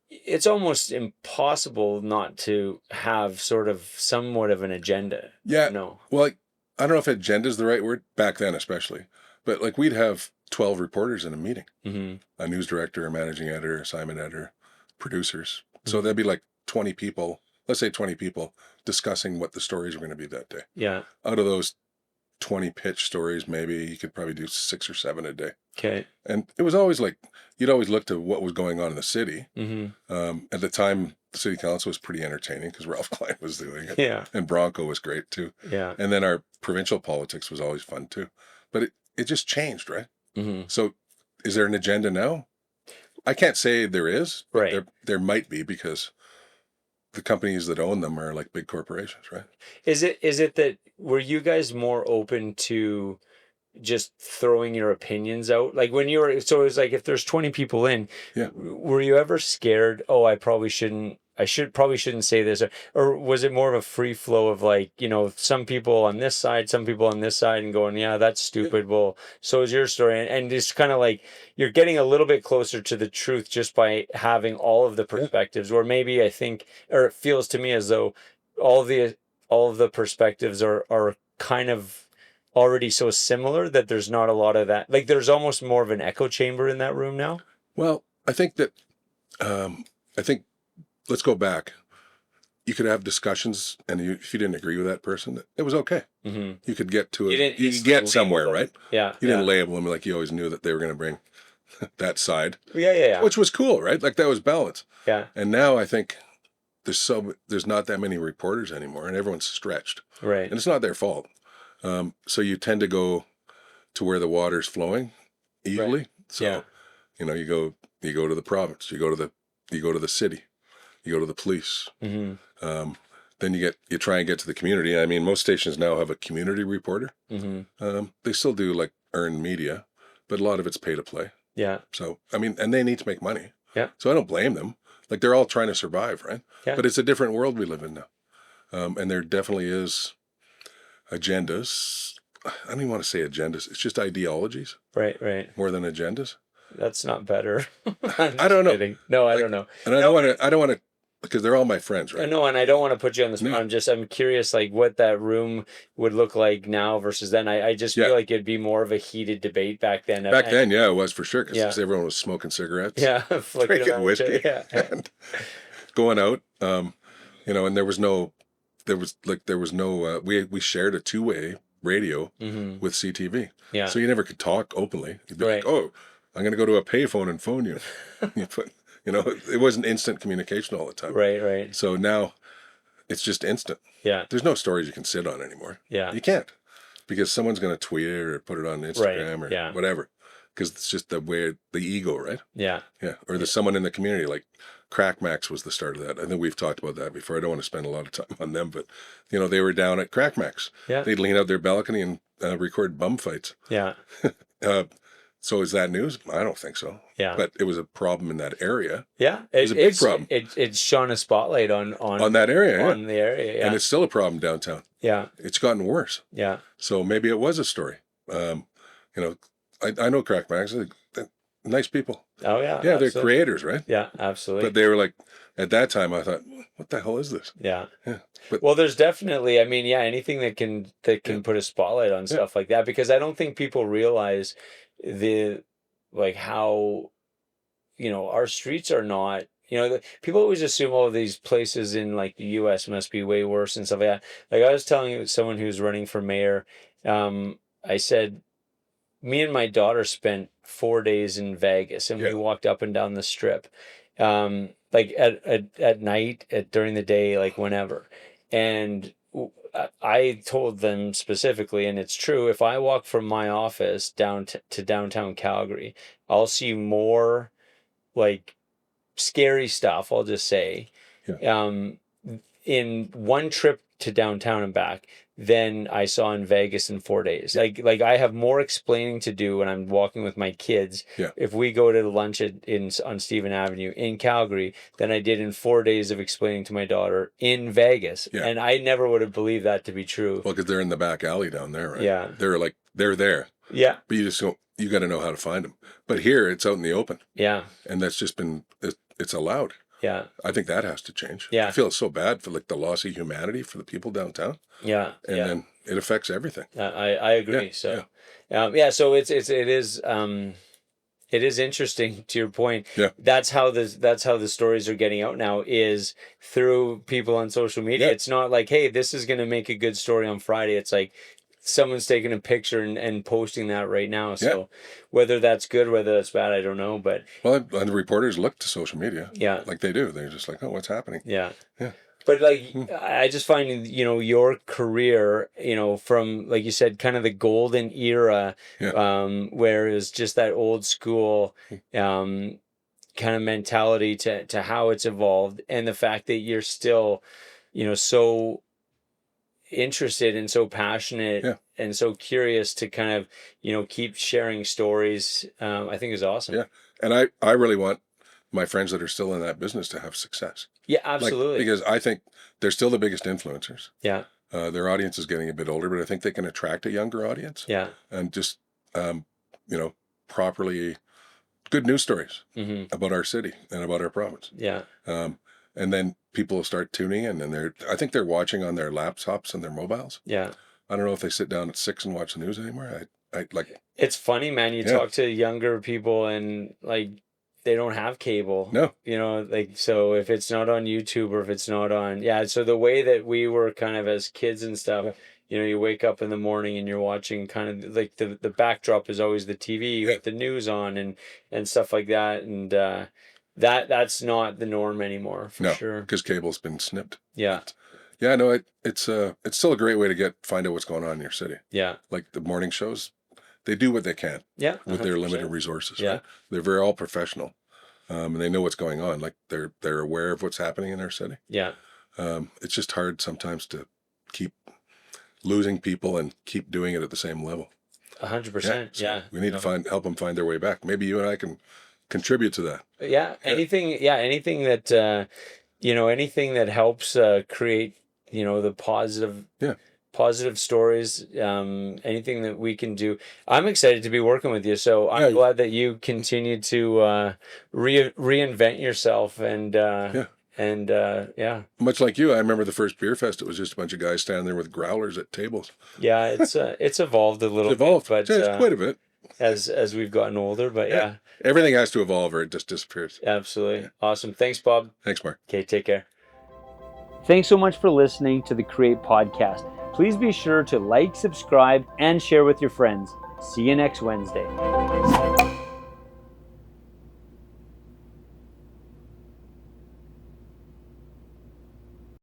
it's almost impossible not to have sort of somewhat of an agenda. Yeah. No. Well, I don't know if agenda is the right word, back then especially, but like we'd have 12 reporters in a meeting, a news director, a managing editor, assignment editor, producers. So that'd be like 20 people, let's say 20 people discussing what the stories were going to be that day. Yeah. Out of those 20 pitch stories, maybe you could probably do 6 or 7 a day. Okay. And it was always like, you'd always look to what was going on in the city. Mm-hmm. At the time, the city council was pretty entertaining because Ralph Klein was doing it. Yeah. And Bronco was great too. Yeah. And then our provincial politics was always fun too. But it just changed, right? Mm-hmm. So is there an agenda now? I can't say there is. But Right. there might be, because the companies that own them are like big corporations, right? Is it that were you guys more open to just throwing your opinions out? Like when you were, so it was like if there's 20 people in, Yeah. were you ever scared, oh, I probably shouldn't say this, or was it more of a free flow of like, some people on this side, some people on this side, and going, yeah, that's stupid. Well, so is your story. And just kind of like you're getting a little bit closer to the truth just by having all of the perspectives, where maybe I think, or it feels to me as though all of the perspectives are kind of already so similar that there's not a lot of that. Like there's almost more of an echo chamber in that room now. Well, I think that, let's go back. You could have discussions, and if you didn't agree with that person, it was okay. Mm-hmm. You could get to You it. didn't You could get somewhere, them. right? Yeah. You didn't label them like you always knew that they were going to bring that side. Yeah. Which was cool, right? Like that was balance. Yeah. And now I think there's not that many reporters anymore, and everyone's stretched. Right. And it's not their fault. So you tend to go to where the water's flowing easily. Right. So, you go to the province, you go to the city, you go to the police. Mm-hmm. Then you try and get to the community. I mean, most stations now have a community reporter. Mm-hmm. They still do like earned media, but a lot of it's pay to play. Yeah. So, I mean, and they need to make money. Yeah. So I don't blame them. Like they're all trying to survive, right? Yeah. But it's a different world we live in now. And there definitely is agendas. I don't even want to say agendas. It's just ideologies. Right. More than agendas. That's not better. I don't know. Kidding. No, I don't know. And I don't want to, because they're all my friends, right? No, and I don't want to put you on the spot. No. I'm curious, like what that room would look like now versus then. I just feel like it'd be more of a heated debate back then. Back then, yeah, it was for sure, because everyone was smoking cigarettes. Yeah, drinking whiskey. Yeah. And going out, and there was no, we shared a two-way radio with CTV. Yeah. So you never could talk openly. You'd be Right. like, oh, I'm going to go to a payphone and phone you. It wasn't instant communication all the time. Right. So now it's just instant. Yeah. There's no stories you can sit on anymore. Yeah. You can't, because someone's going to tweet it or put it on Instagram or whatever. Because it's just the ego, right? Yeah. Yeah. Or there's someone in the community, like Crackmax was the start of that. I think we've talked about that before. I don't want to spend a lot of time on them, but they were down at Crackmax. Yeah. They'd lean out their balcony and record bum fights. Yeah. So is that news? I don't think so. Yeah. But it was a problem in that area. Yeah. It was a big problem. It's shone a spotlight on that area. On the area. Yeah. And it's still a problem downtown. Yeah. It's gotten worse. Yeah. So maybe it was a story. I know Crackmax. They're nice people. Oh yeah. Yeah, they're creators, right? Yeah, absolutely. But they were like, at that time, I thought, what the hell is this? Yeah. Yeah. Well, there's definitely, I mean, anything that can put a spotlight on stuff like that, because I don't think people realize how, our streets are not, people always assume all of these places in like the US must be way worse and stuff like that. Like I was telling someone who's running for mayor, I said, me and my daughter spent 4 days in Vegas, and we walked up and down the strip, like at night, during the day, like whenever. And I told them specifically, and it's true, if I walk from my office down to downtown Calgary, I'll see more like scary stuff, I'll just say, in one trip to downtown and back than I saw in Vegas in 4 days. Like I have more explaining to do when I'm walking with my kids. Yeah. If we go to lunch on Stephen Avenue in Calgary than I did in 4 days of explaining to my daughter in Vegas. Yeah. And I never would have believed that to be true. Well, because they're in the back alley down there, right? Yeah. They're there. Yeah. But you got to know how to find them. But here it's out in the open. Yeah. And that's just it's allowed. Yeah. I think that has to change. Yeah. I feel so bad for like the loss of humanity for the people downtown. Yeah. And then it affects everything. I agree. So it is interesting, to your point. Yeah. That's how the stories are getting out now, is through people on social media. Yeah. It's not like, hey, this is going to make a good story on Friday. It's like, someone's taking a picture and posting that right now. So whether that's good, whether that's bad, I don't know. But well, and the reporters look to social media. Yeah. Like they do. They're just like, oh, what's happening? Yeah. Yeah. But like, I just find, your career, from, like you said, kind of the golden era, where it was just that old school, kind of mentality to how it's evolved, and the fact that you're still, so interested and so passionate and so curious to kind of, keep sharing stories, I think is awesome. Yeah. And I really want my friends that are still in that business to have success. Yeah, absolutely. Because I think they're still the biggest influencers. Yeah. Their audience is getting a bit older, but I think they can attract a younger audience. Yeah. And just, properly good news stories about our city and about our province. Yeah. And then people will start tuning in, and I think they're watching on their laptops and their mobiles. Yeah. I don't know if they sit down at 6 and watch the news anymore. I like. It's funny, man. You talk to younger people, and like, they don't have cable. No. So if it's not on YouTube, or if it's not on, so the way that we were kind of as kids and stuff, you wake up in the morning and you're watching kind of like the backdrop is always the TV, you got the news on and stuff like that. And that's not the norm anymore, for sure. Because cable's been snipped. Yeah. Yeah, no, it's still a great way to find out what's going on in your city. Yeah. Like the morning shows, they do what they can. Yeah. With 100%. their limited resources. Yeah. Right? They're all professional. And they know what's going on. Like they're aware of what's happening in our city. Yeah. It's just hard sometimes to keep losing people and keep doing it at the same level. 100%. Yeah. We need to help them find their way back. Maybe you and I can contribute to that. Yeah. Anything that, anything that helps create, the positive stories, anything that we can do. I'm excited to be working with you. So I'm glad that you continue to reinvent yourself and much like you, I remember the first beer fest. It was just a bunch of guys standing there with growlers at tables. Yeah, it's evolved a little. It's evolved, but it's quite a bit as we've gotten older. But yeah, everything has to evolve, or it just disappears. Absolutely. Awesome. Thanks, Bob. Thanks, Mark. Okay, take care. Thanks so much for listening to the Create Podcast. Please be sure to like, subscribe, and share with your friends. See you next Wednesday.